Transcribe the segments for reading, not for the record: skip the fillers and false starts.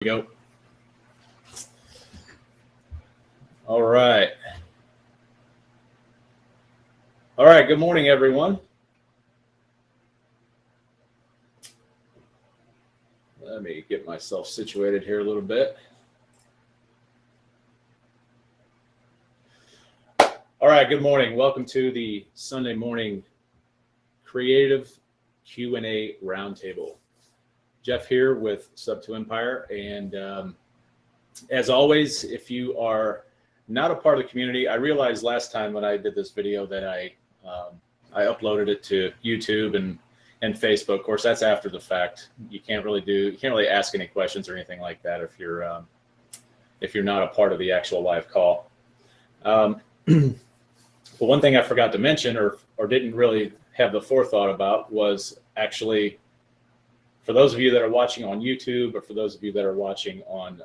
We go. All right. Good morning, everyone. Let me get myself situated here a little bit. All right. Good morning. Welcome to the Sunday morning creative Q&A roundtable. Jeff here with Sub2 Empire, and as always, if you are not a part of the community, I realized last time when I did this video that I uploaded it to YouTube and Facebook. Of course, that's after the fact. You can't really ask any questions or anything like that if you're not a part of the actual live call. But one thing I forgot to mention, or didn't really have the forethought about, was actually, for those of you that are watching on YouTube, or for those of you that are watching on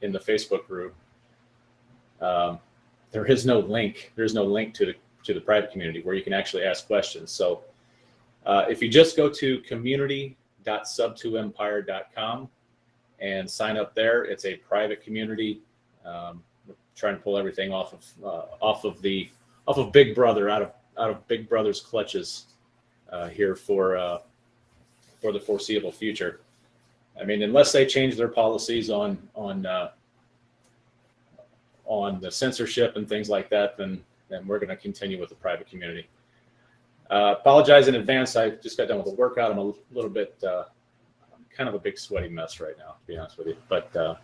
in the Facebook group, there is no link. There's no link to the private community where you can actually ask questions. So if you just go to community.sub2empire.com and sign up there, it's a private community. We're trying to pull everything off of Big Brother, out of Big Brother's clutches here for the foreseeable future. I mean, unless they change their policies on the censorship and things like that, then we're going to continue with the private community. Apologize in advance. I just got done with a workout. I'm a little bit, kind of a big sweaty mess right now, to be honest with you. But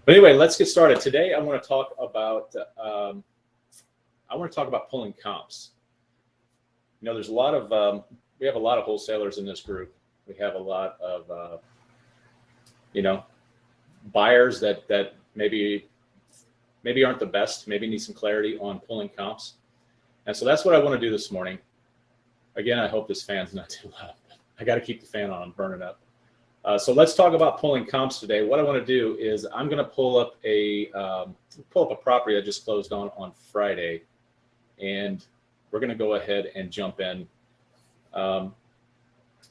anyway, let's get started. Today, I want to talk about pulling comps. You know, there's a lot of we have a lot of wholesalers in this group. We have a lot of buyers that maybe aren't the best, maybe need some clarity on pulling comps. And so that's what I want to do this morning. Again, I hope this fan's not too loud. I got to keep the fan on, I'm burning up. So let's talk about pulling comps today. What I want to do is I'm going to pull up a property I just closed on Friday, and we're going to go ahead and jump in.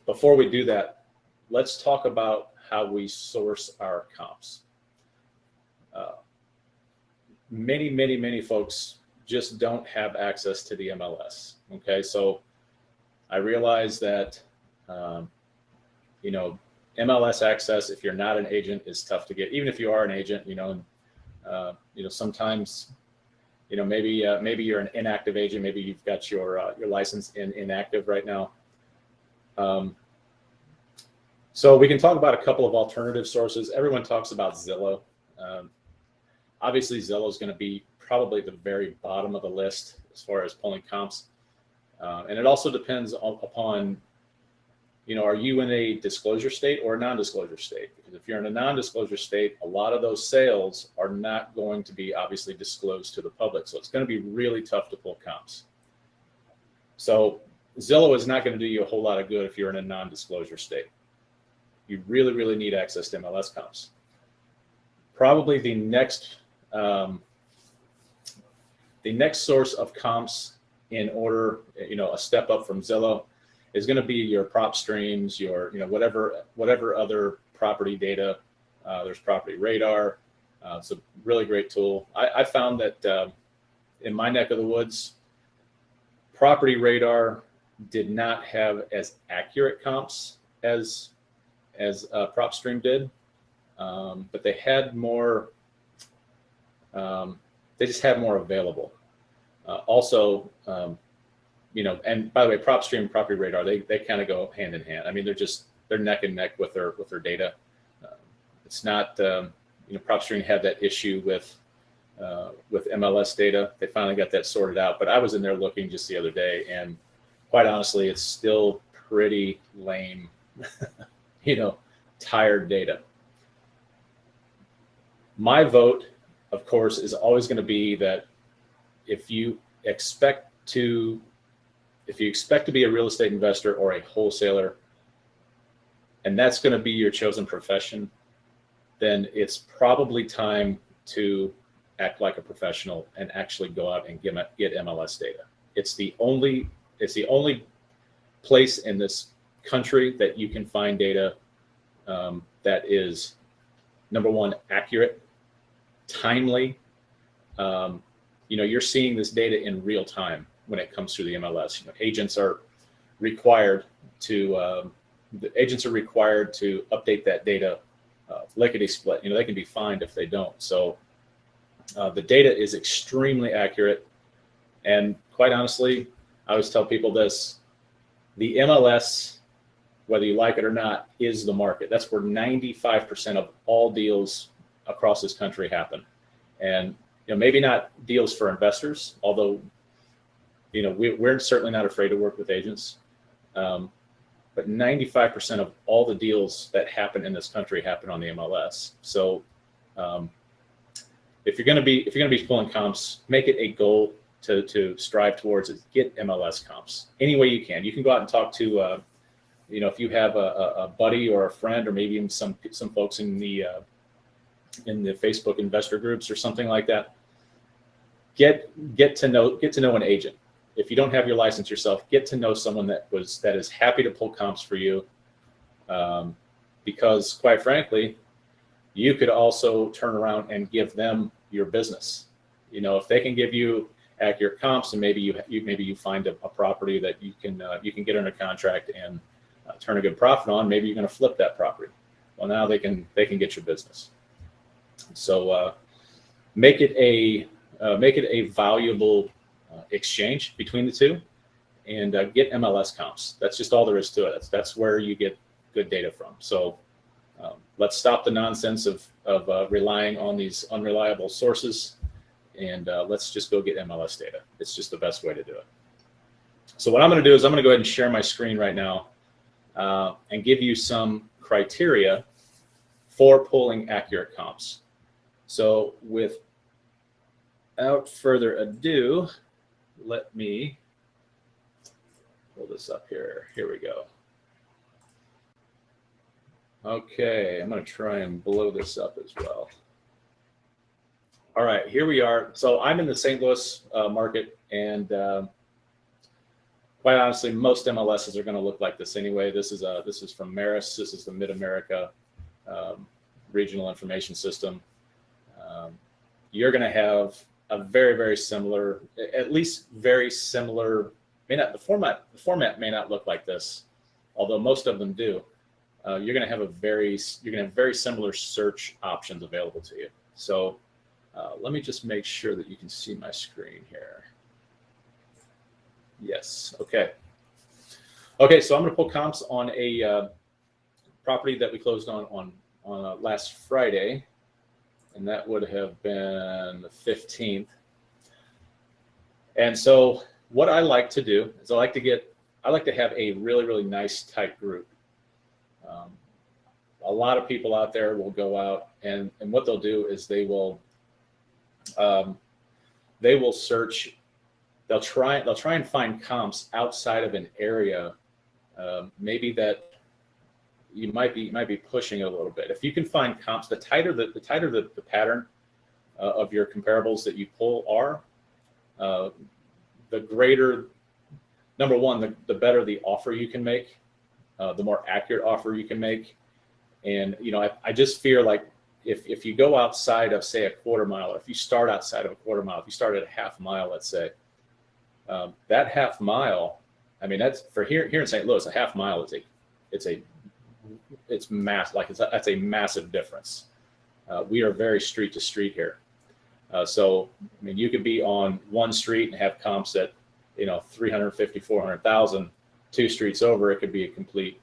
Before we do that, let's talk about how we source our comps. Many folks just don't have access to the MLS. Okay, so I realize that MLS access, if you're not an agent, is tough to get. Even if you are an agent, sometimes maybe you're an inactive agent. Maybe you've got your license inactive right now. So we can talk about a couple of alternative sources. Everyone talks about Zillow. Obviously, Zillow is going to be probably the very bottom of the list as far as pulling comps. And it also depends upon, are you in a disclosure state or a non-disclosure state? Because if you're in a non-disclosure state, a lot of those sales are not going to be obviously disclosed to the public. So it's going to be really tough to pull comps. So Zillow is not going to do you a whole lot of good if you're in a non-disclosure state. You really need access to MLS comps. Probably the next source of comps in order, a step up from Zillow, is going to be your prop streams, your whatever other property data. There's Property Radar. It's a really great tool. I found that in my neck of the woods, Property Radar did not have as accurate comps as PropStream did, but they had more. They just had more available. Also, and by the way, PropStream and Property Radar, they kind of go hand in hand. I mean, they're neck and neck with their data. It's not PropStream had that issue with MLS data. They finally got that sorted out. But I was in there looking just the other day, and quite honestly, it's still pretty lame. Tired data. My vote, of course, is always going to be that if you expect to be a real estate investor or a wholesaler, and that's going to be your chosen profession, then it's probably time to act like a professional and actually go out and get MLS data. It's the only place in this country that you can find data that is, number one, accurate, timely. You're seeing this data in real time when it comes through the MLS. Agents are required to update that data lickety split. They can be fined if they don't. So the data is extremely accurate, and quite honestly, I always tell people this: the MLS, whether you like it or not, is the market. That's where 95% of all deals across this country happen. And maybe not deals for investors, although we're certainly not afraid to work with agents. But 95% of all the deals that happen in this country happen on the MLS. So if you're going to be pulling comps, make it a goal to strive towards it. Get MLS comps any way you can. You can go out and talk to if you have a buddy or a friend, or maybe even some folks in the Facebook investor groups or something like that. Get to know an agent. If you don't have your license yourself, get to know someone that is happy to pull comps for you, because quite frankly, you could also turn around and give them your business. If they can give you accurate comps, and maybe you find a property that you can get under contract and turn a good profit on, maybe you're going to flip that property. Well, now they can get your business. So make it a valuable exchange between the two, and get MLS comps. That's just all there is to it. That's where you get good data from. So let's stop the nonsense of relying on these unreliable sources, and let's just go get MLS data. It's just the best way to do it. So what I'm going to do is I'm going to go ahead and share my screen right now and give you some criteria for pulling accurate comps. So without further ado, let me pull this up here. Here we go. Okay, I'm going to try and blow this up as well. All right, here we are. So I'm in the St. Louis market, and quite honestly, most MLSs are going to look like this anyway. This is from Maris. This is the Mid-America Regional Information System. You're going to have a very, very similar, at least very similar. The format may not look like this, although most of them do. You're going to have very similar search options available to you. So let me just make sure that you can see my screen here. Yes. Okay. So I'm going to pull comps on a property that we closed on last Friday, and that would have been the 15th. And so what I like to do is I like to have a really, really nice tight group. A lot of people out there will go out, and what they'll do is they will search. They'll try and find comps outside of an area, maybe that you might be pushing a little bit. If you can find comps, the tighter the pattern of your comparables that you pull are, the greater, number one, the better the offer you can make, the more accurate offer you can make. And I just fear like if you go outside of, say, a quarter mile, or if you start outside of a quarter mile, if you start at a half mile, let's say, that half mile, I mean, that's for here in St. Louis, a half mile is that's a massive difference. We are very street to street here. So, I mean, you could be on one street and have comps at, 350, 400,000. 2 streets over, it could be a completely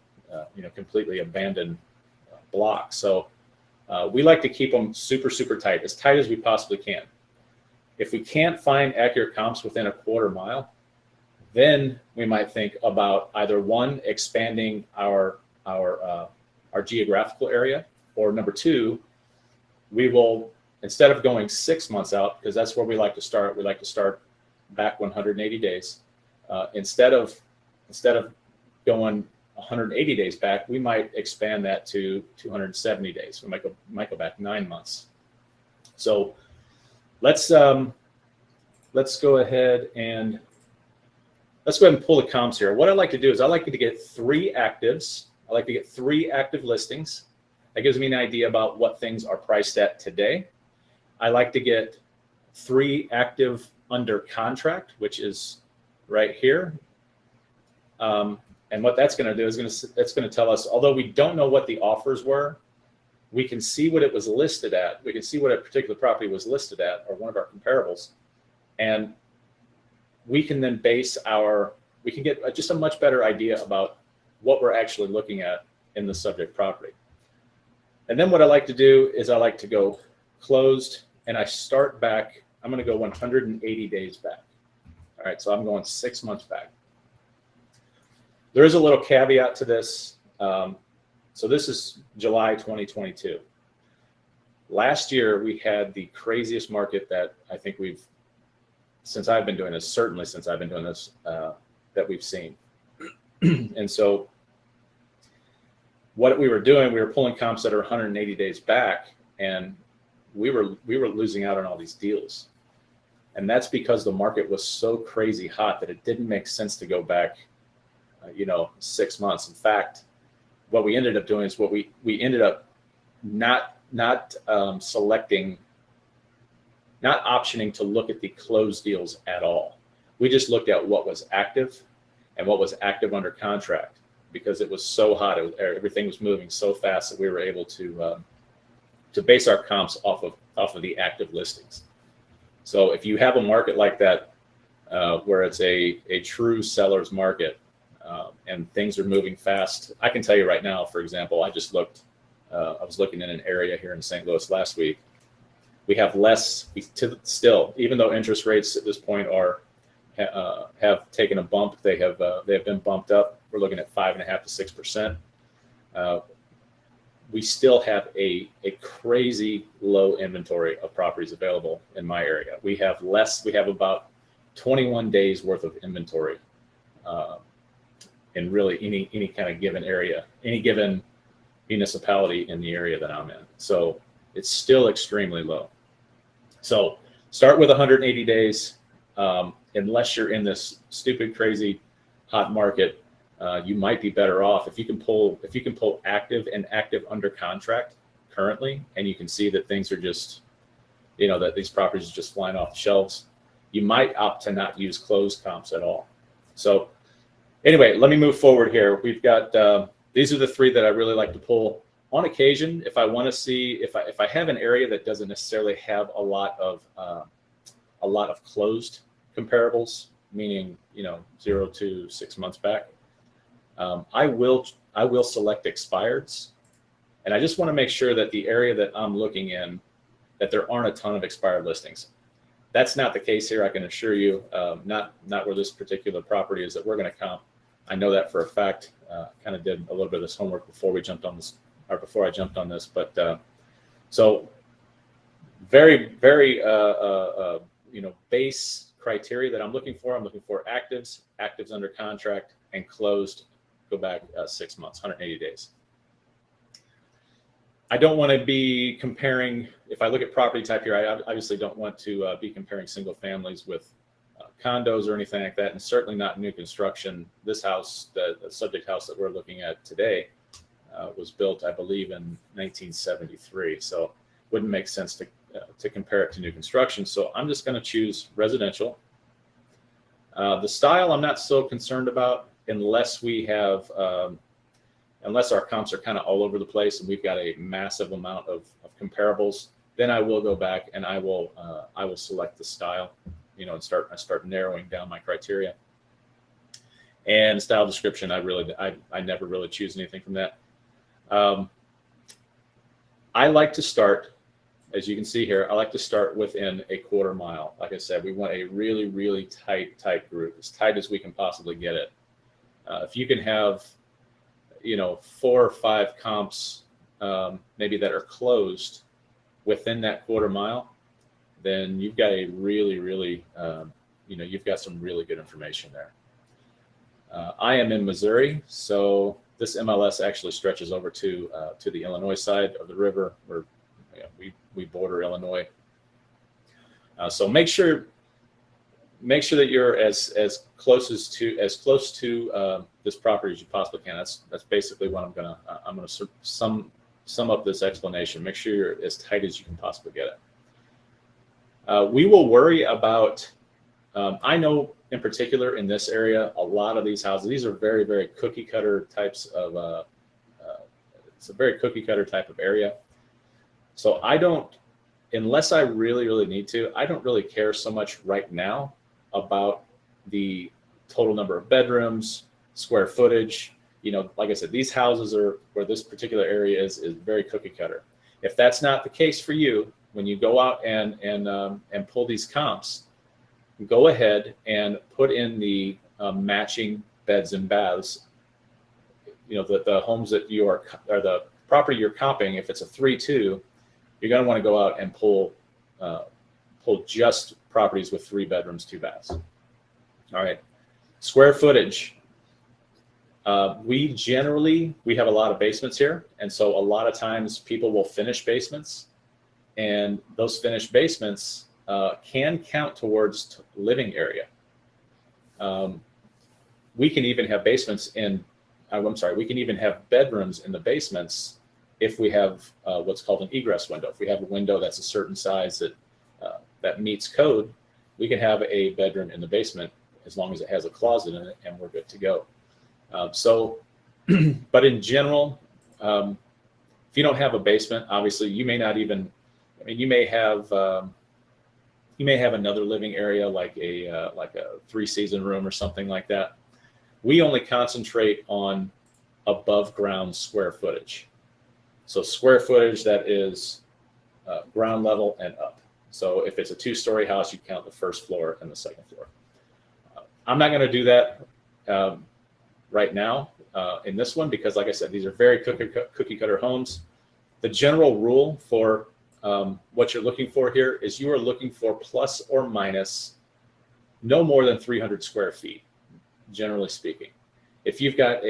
abandoned block. So we like to keep them super, super tight as we possibly can. If we can't find accurate comps within a quarter mile, then we might think about either one, expanding our geographical area, or number two, we will, instead of going 6 months out, because that's where we like to start back 180 days. Instead of going 180 days back, we might expand that to 270 days. We might go back 9 months. So let's go ahead and pull the comps here. What I like to do is I like to get 3 actives. I like to get 3 active listings, That gives me an idea about what things are priced at today. I like to get 3 active under contract, which is right here. And what that's going to do is it's going to tell us, although we don't know what the offers were, we can see what it was listed at. We can see what a particular property was listed at, or one of our comparables. And we can then we can get just a much better idea about what we're actually looking at in the subject property. And then what I like to do is I like to go closed, and I start back. I'm going to go 180 days back. All right, so I'm going 6 months back. There is a little caveat to this. So this is July 2022. Last year, we had the craziest market that I think since I've been doing this, that we've seen. And so what we were doing, we were pulling comps that are 180 days back, and we were losing out on all these deals. And that's because the market was so crazy hot that it didn't make sense to go back 6 months. In fact, what we ended up doing is we ended up not optioning to look at the closed deals at all. We just looked at what was active and what was active under contract, because it was so hot. Everything was moving so fast that we were able to base our comps off of the active listings. So if you have a market like that, where it's a true seller's market, and things are moving fast, I can tell you right now, for example, I was looking in an area here in St. Louis last week. We have still, even though interest rates at this point have taken a bump, they have been bumped up. We're looking at 5.5% to 6%. We still have a crazy low inventory of properties available in my area. We have about 21 days worth of inventory in really any kind of given area, any given municipality in the area that I'm in. So it's still extremely low. So start with 180 days. Unless you're in this stupid, crazy hot market, you might be better off if you can pull active and active under contract currently, and you can see that things are just, that these properties are just flying off the shelves. You might opt to not use closed comps at all. So anyway, let me move forward here. We've got these are the 3 that I really like to pull on occasion if I want to see if I have an area that doesn't necessarily have a lot of closed comparables, meaning 0 to 6 months back. I will select expireds, and I just want to make sure that the area that I'm looking in, that there aren't a ton of expired listings. That's not the case here, I can assure you. Not where this particular property is that we're going to comp. I know that for a fact. Kind of did a little bit of this homework before I jumped on this. But so very, very base criteria that I'm looking for. I'm looking for actives under contract, and closed. Go back 6 months, 180 days. I don't want to be comparing. If I look at property type here, I obviously don't want to be comparing single families with condos or anything like that, and certainly not new construction. This house, the subject house that we're looking at today, was built, I believe, in 1973. So wouldn't make sense to compare it to new construction. So I'm just going to choose residential. The style I'm not so concerned about unless our comps are kind of all over the place and we've got a massive amount of comparables. Then I will go back and I will select the style, and start narrowing down my criteria. And style description, I never really choose anything from that. I like to start, as you can see here, I like to start within a quarter mile. Like I said, we want a really, really tight group, as tight as we can possibly get it. If you can have, 4 or 5 comps, maybe that are closed within that quarter mile, then you've got a really, really, you've got some really good information there. I am in Missouri, so this MLS actually stretches over to the Illinois side of the river, where we border Illinois. So make sure that you're as close to this property as you possibly can. That's basically what I'm gonna sum up this explanation. Make sure you're as tight as you can possibly get it. We will worry about, I know in particular in this area, a lot of these houses, these are very, very cookie cutter types of, it's a very cookie cutter type of area. So I don't, unless I really, really need to, I don't really care so much right now about the total number of bedrooms, square footage. You know, like I said, these houses are, where this particular area is very cookie cutter. If that's not the case for you, when you go out and pull these comps, go ahead and put in the matching beds and baths. You know, the homes that you are, or the property you're comping, if it's a 3-2, you're going to want to go out and pull just properties with 3 bedrooms, 2 baths. All right. Square footage. We have a lot of basements here. And so a lot of times people will finish basements, and those finished basements can count towards living area. We can even have basements we can even have bedrooms in the basements if we have what's called an egress window. If we have a window that's a certain size that meets code, we can have a bedroom in the basement as long as it has a closet in it, and we're good to go. But in general, if you don't have a basement, obviously you may not even, I mean, you may have another living area like a 3-season room or something like that. We only concentrate on above ground square footage. So square footage that is ground level and up. So if it's a 2-story house, you count the first floor and the second floor. I'm not going to do that right now in this one, because like I said, these are very cookie cutter homes. The general rule for what you're looking for here is you are looking for plus or minus no more than 300 square feet, generally speaking. If you've got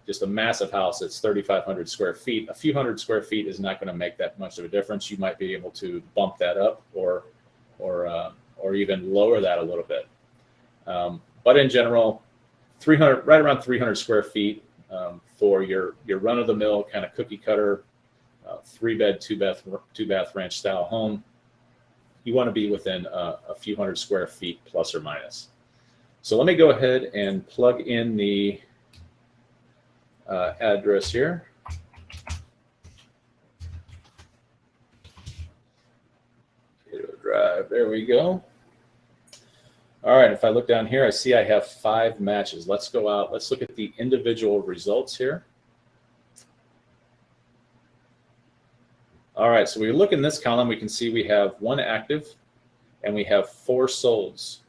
just a massive house that's 3,500 square feet, a few hundred square feet is not going to make that much of a difference. You might be able to bump that up or even lower that a little bit. But in general, right around 300 square feet for your run-of-the-mill kind of cookie cutter 3-bed, 2-bath ranch style home. You want to be within a few hundred square feet plus or minus. So let me go ahead and plug in the address here. Drive, there we go. All right, if I look down here, I see I have 5 matches. Let's go out. Let's look at the individual results here. All right, so we look in this column, we can see we have 1 active and we have 4 solds.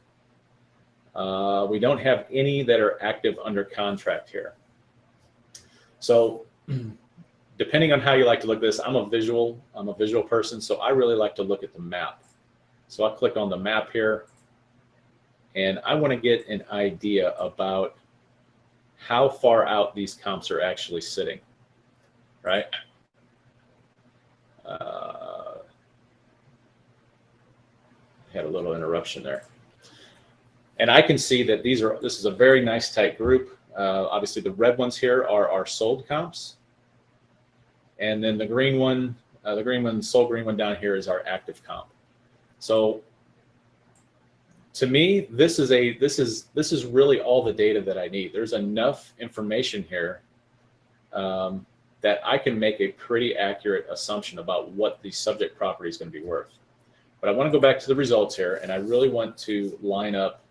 We don't have any that are active under contract here. So depending on how you like to look at this, I'm a visual person, so I really like to look at the map. So I'll click on the map here, and I want to get an idea about how far out these comps are actually sitting, right? Had a little interruption there. And I can see that this is a very nice tight group. Obviously the red ones here are our sold comps. And then the green one, sold green one down here is our active comp. So to me, this is really all the data that I need. There's enough information here that I can make a pretty accurate assumption about what the subject property is going to be worth. But I want to go back to the results here, and I really want to line up.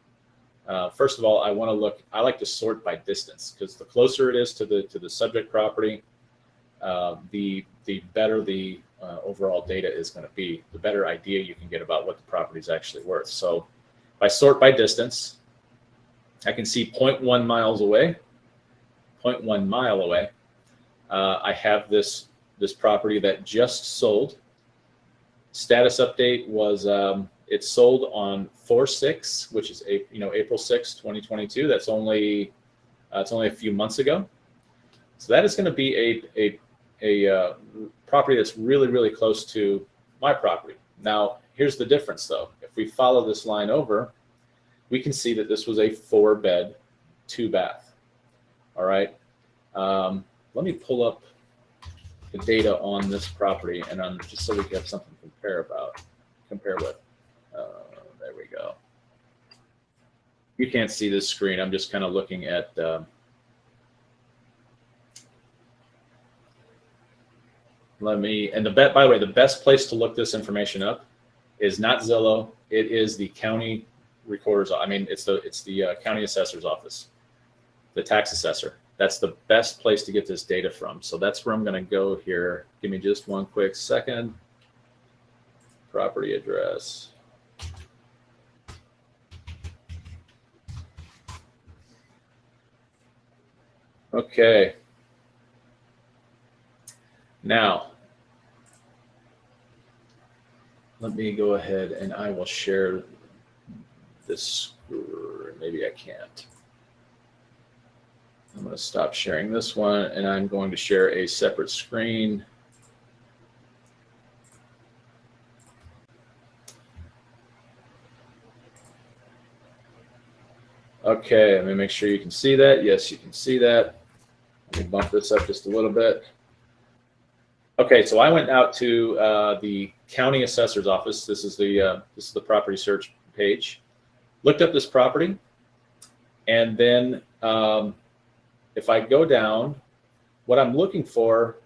First of all, I like to sort by distance, because the closer it is to the subject property, the better the overall data is going to be, the better idea you can get about what the property is actually worth. So if I sort by distance, I can see 0.1 miles away, 0.1 mile away. I have this property that just sold. Status update was it sold on 4/6, which is April 6, 2022. That's only a few months ago. So that is going to be a property that's really, really close to my property. Now, here's the difference though. If we follow this line over, we can see that this was a 4-bed, 2-bath. All right. Let me pull up the data on this property, and on just so we can have something to compare with. There we go. You can't see this screen. I'm just kind of looking at. By the way, the best place to look this information up is not Zillow. It is the county recorder's. I mean, it's the county assessor's office, the tax assessor. That's the best place to get this data from. So that's where I'm going to go here. Give me just one quick second. Property address. Okay. Now, let me go ahead and I will share this. Maybe I can't. I'm going to stop sharing this one, and I'm going to share a separate screen. Okay, let me make sure you can see that. Yes, you can see that. Let me bump this up just a little bit. Okay, so I went out to the county assessor's office. This is the property search page. Looked up this property, and then if I go down, what I'm looking for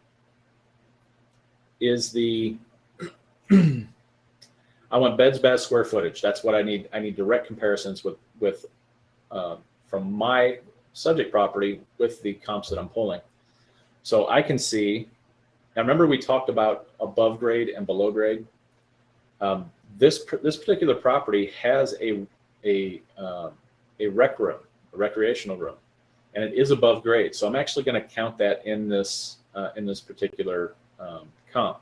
is the I want beds, baths, square footage. That's what I need. I need direct comparisons with from my subject property with the comps that I'm pulling. So I can see. Now remember, we talked about above grade and below grade. This particular property has a rec room, a recreational room, and it is above grade. So I'm actually going to count that in this particular comp.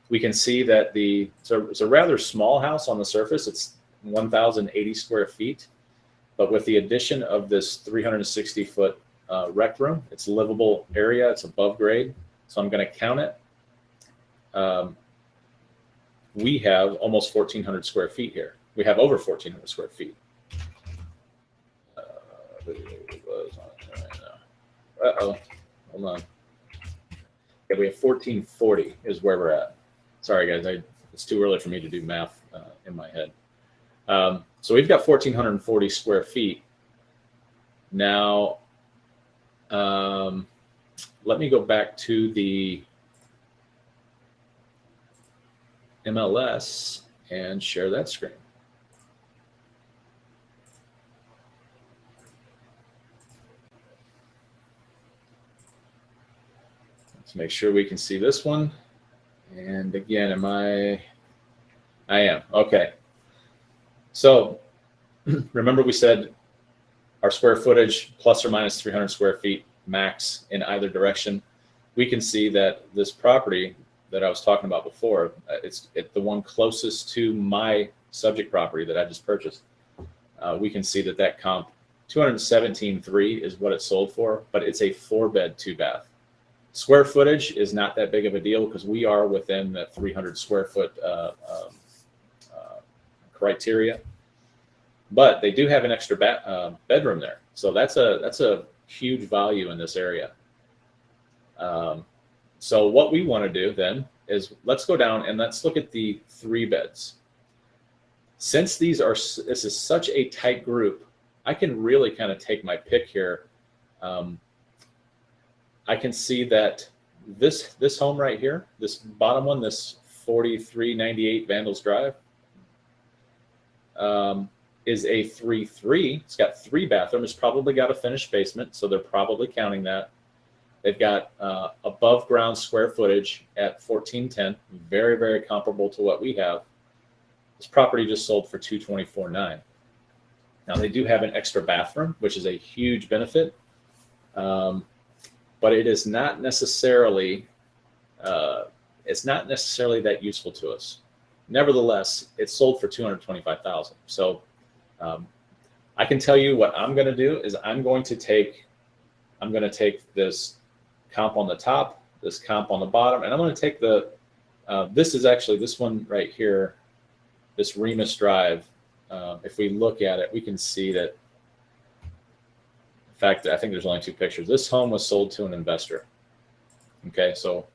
We can see that it's a rather small house on the surface. It's 1,080 square feet, but with the addition of this 360-foot rec room, it's a livable area. It's above grade. So I'm going to count it. We have almost 1,400 square feet here. We have over 1,400 square feet. Uh-oh, hold on. Yeah, we have 1,440 is where we're at. Sorry, guys, it's too early for me to do math in my head. So we've got 1,440 square feet. Now, let me go back to the MLS and share that screen. Let's make sure we can see this one. And again, I am. Okay. So remember we said our square footage plus or minus 300 square feet max in either direction. We can see that this property that I was talking about before, it's the one closest to my subject property that I just purchased. We can see that comp 217.3 is what it sold for, but it's a 4-bed, 2-bath. Square footage is not that big of a deal because we are within the 300 square foot criteria, but they do have an extra bedroom there. So that's a huge value in this area. So what we want to do then is let's go down and let's look at the 3 beds. Since this is such a tight group, I can really kind of take my pick here. I can see that this home right here, this bottom one, this 4398 Vandals Drive, is a 3-3. It's got 3 bathrooms. It's probably got a finished basement, so they're probably counting that. They've got above ground square footage at 1,410, very, very comparable to what we have. This property just sold for $224,900. Now they do have an extra bathroom, which is a huge benefit, but it is not necessarily that useful to us. Nevertheless, it sold for $225,000. So I can tell you what I'm going to do is I'm going to take this comp on the top, this comp on the bottom, and I'm going to take this one right here, this Remus Drive. If we look at it, we can see that, in fact, I think there's only 2 pictures. This home was sold to an investor. Okay, so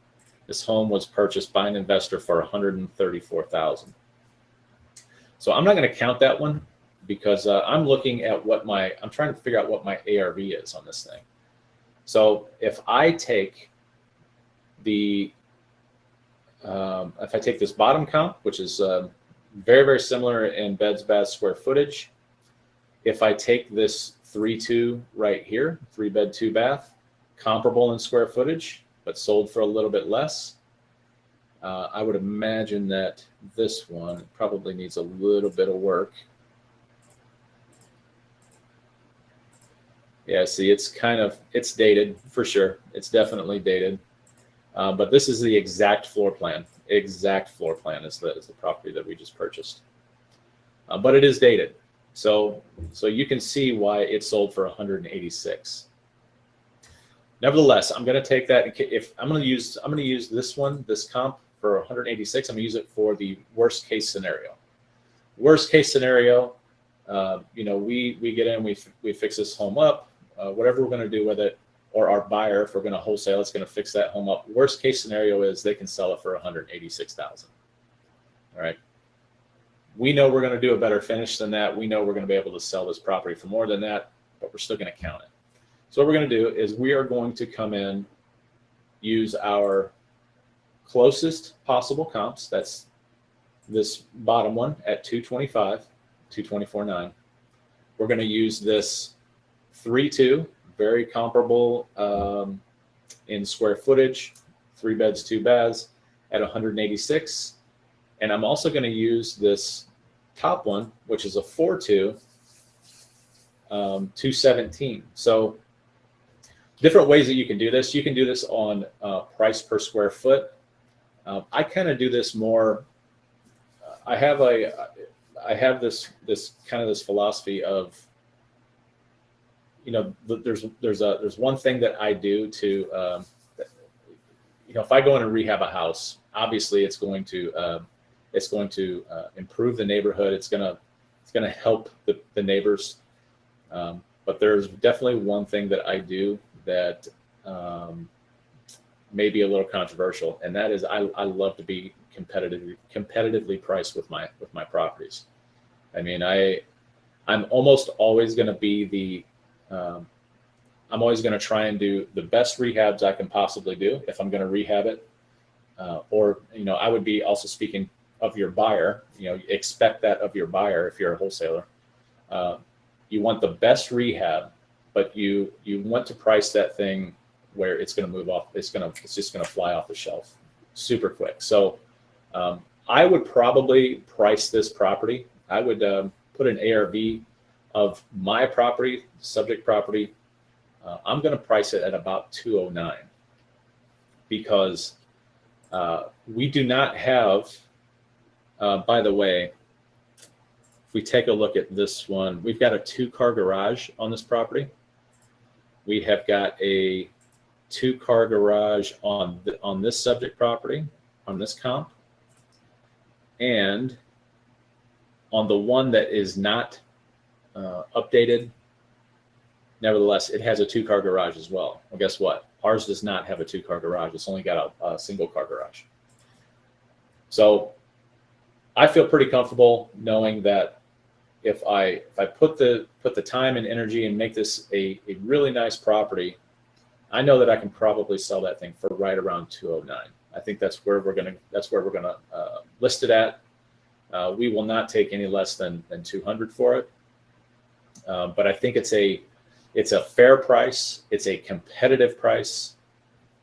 This home was purchased by an investor for $134,000. So I'm not going to count that one because I'm looking at I'm trying to figure out what my ARV is on this thing. So if I take if I take this bottom comp, which is very, very similar in beds, baths, square footage. If I take this 3-2 right here, 3-bed, 2-bath, comparable in square footage, but sold for a little bit less, I would imagine that this one probably needs a little bit of work. Yeah, see, it's dated for sure. It's definitely dated. But this is the exact floor plan. Exact floor plan is the property that we just purchased. But it is dated. So you can see why it sold for 186. Nevertheless, I'm going to take that. If I'm going to use this comp for 186. I'm going to use it for the worst case scenario. Worst case scenario, we get in, we fix this home up, whatever we're going to do with it, or our buyer, if we're going to wholesale, it's going to fix that home up. Worst case scenario is they can sell it for 186,000. All right. We know we're going to do a better finish than that. We know we're going to be able to sell this property for more than that, but we're still going to count it. So what we're going to do is we are going to come in, use our closest possible comps. That's this bottom one at 225, 224.9. We're going to use this 3-2, very comparable in square footage, 3 beds, 2 baths at 186. And I'm also going to use this top one, which is a 4-2, 217. So different ways that you can do this. You can do this on price per square foot. I kind of do this more. I have this philosophy of, there's one thing that I do to, if I go in and rehab a house, obviously it's going to improve the neighborhood. It's going to help the neighbors. But there's definitely one thing that I do that may be a little controversial, and that is I love to be competitively priced with my properties. I mean, I'm almost always going to be I'm always going to try and do the best rehabs I can possibly do if I'm going to rehab it. Or I would be also speaking of your buyer. Expect that of your buyer if you're a wholesaler. You want the best rehab, but you want to price that thing where it's going to move off. It's just going to fly off the shelf super quick. So I would probably price this property. I would put an ARV of my property, subject property. I'm going to price it at about 209 because we do not have, by the way, if we take a look at this one, we've got a 2-car garage on this property. We have got a 2-car garage on this subject property, on this comp. And on the one that is not updated, nevertheless, it has a 2-car garage as well. Well, guess what? Ours does not have a 2-car garage. It's only got a 1-car garage. So I feel pretty comfortable knowing that if I put the time and energy and make this a really nice property, I know that I can probably sell that thing for right around 209. I think that's where we're gonna list it at. We will not take any less than 200 for it. But I think it's a fair price. It's a competitive price,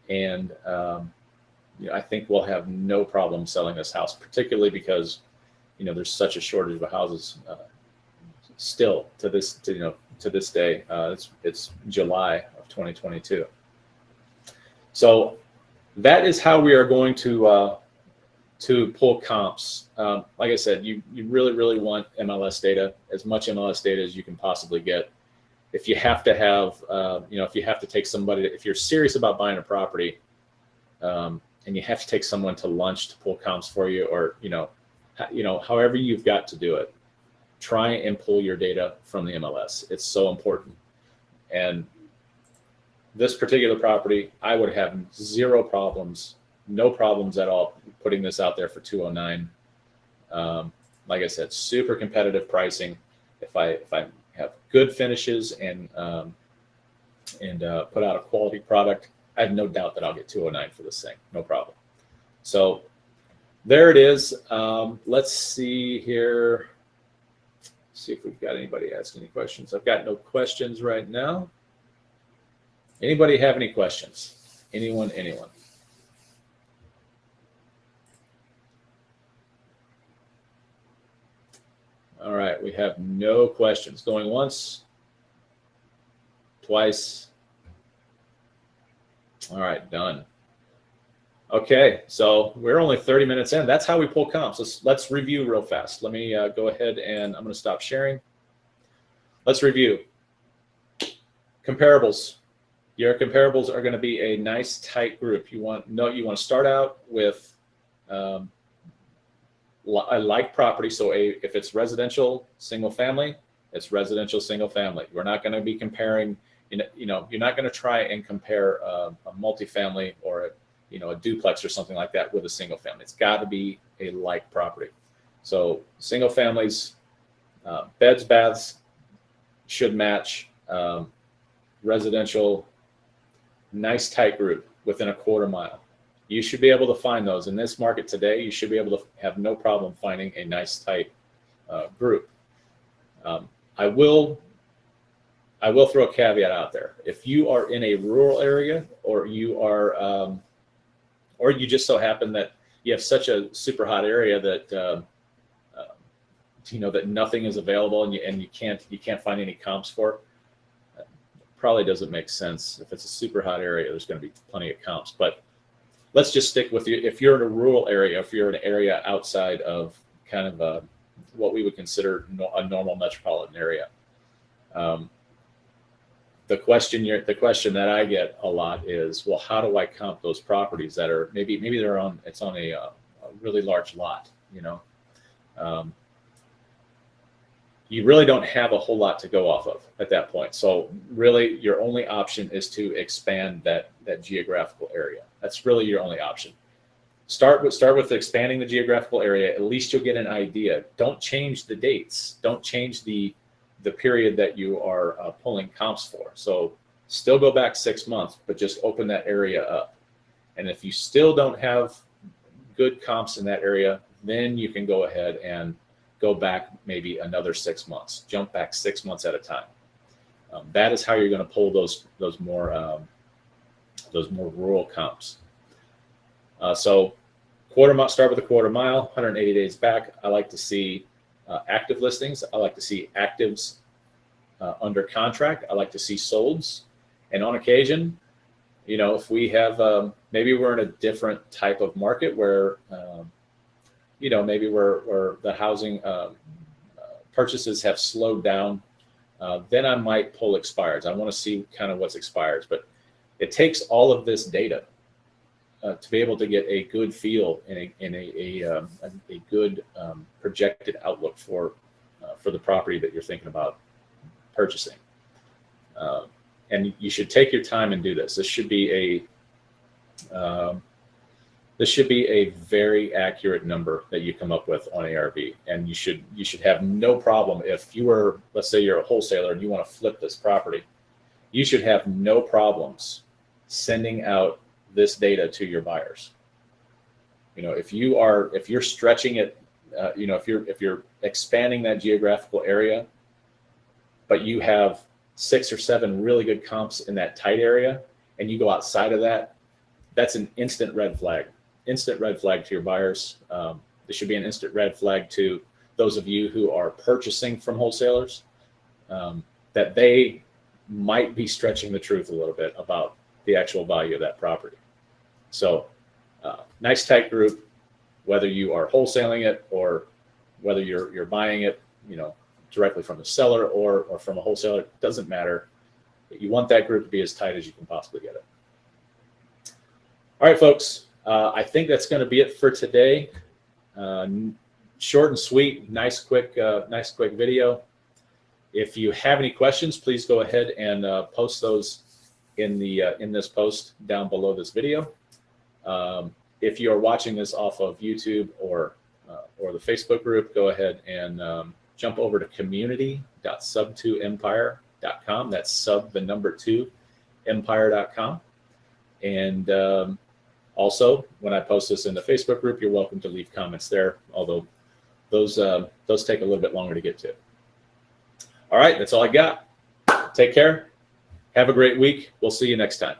and I think we'll have no problem selling this house, particularly because there's such a shortage of houses still to this day. It's July of 2022. So that is how we are going to pull comps. Like I said, you really, really want MLS data, as much MLS data as you can possibly get. If you have to have, if you have to take somebody, if you're serious about buying a property, and you have to take someone to lunch to pull comps for you, or, however you've got to do it, try and pull your data from the MLS. It's so important. And this particular property, I would have zero problems no problems at all putting this out there for 209. Like I said, super competitive pricing. If I have good finishes and put out a quality product, I have no doubt that I'll get 209 for this thing, no problem. So there it is. Let's see here. See if we've got anybody asking any questions. I've got no questions right now. Anybody have any questions? Anyone? All right, we have no questions. Going once, twice. All right, done. Okay, so we're only 30 minutes in. That's how we pull comps. Let's review real fast. Let me go ahead and I'm going to stop sharing. Let's review. Comparables. Your comparables are going to be a nice tight group. You want to start out with a like property. So if it's residential single family, it's residential single family. We're not going to be comparing. You're not going to try and compare a multifamily or a duplex or something like that with a single family. It's got to be a like property. So single families, beds, baths should match. Residential, nice tight group within a quarter mile. You should be able to find those in this market today. You should be able to have no problem finding a nice tight group. I will throw a caveat out there. If you are in a rural area, or you are, or you just so happen that you have such a super hot area that that nothing is available, and you can't find any comps for, probably doesn't make sense. If it's a super hot area, there's going to be plenty of comps. But let's just stick with you. If you're in a rural area, if you're in an area outside of kind of what we would consider a normal metropolitan area, the question that I get a lot is, well, how do I comp those properties that are maybe it's on a really large lot, you really don't have a whole lot to go off of at that point. So really your only option is to expand that geographical area. That's really your only option. Start with expanding the geographical area. At least you'll get an idea. Don't change the dates. Don't change the period that you are pulling comps for. So still go back 6 months, but just open that area up. And if you still don't have good comps in that area, then you can go ahead and go back maybe another 6 months. Jump back 6 months at a time. That is how you're going to pull those more rural comps. So start with a quarter mile, 180 days back. I like to see active listings. I like to see actives under contract. I like to see solds. And on occasion, if we have, maybe we're in a different type of market where, maybe where the housing purchases have slowed down, then I might pull expireds. I want to see kind of what's expires. But it takes all of this data to be able to get a good feel and a good projected outlook for the property that you're thinking about purchasing. And you should take your time and do this. This should be a very accurate number that you come up with on ARV, and you should have no problem. If you were, let's say you're a wholesaler and you want to flip this property, you should have no problems sending out this data to your buyers. If you're stretching it, if you're expanding that geographical area, but you have 6 or 7 really good comps in that tight area, and you go outside of that, that's an instant red flag. Instant red flag to your buyers. There should be an instant red flag to those of you who are purchasing from wholesalers, that they might be stretching the truth a little bit about the actual value of that property. So nice tight group, whether you are wholesaling it or whether you're buying it, directly from the seller or from a wholesaler, it doesn't matter. You want that group to be as tight as you can possibly get it. All right, folks. I think that's going to be it for today. Short and sweet, nice quick video. If you have any questions, please go ahead and post those in this post down below this video. if you are watching this off of YouTube or the Facebook group, go ahead and jump over to community.sub2empire.com. That's sub the number 2 empire.com. And also, when I post this in the Facebook group, you're welcome to leave comments there, although those take a little bit longer to get to. All right, that's all I got. Take care. Have a great week. We'll see you next time.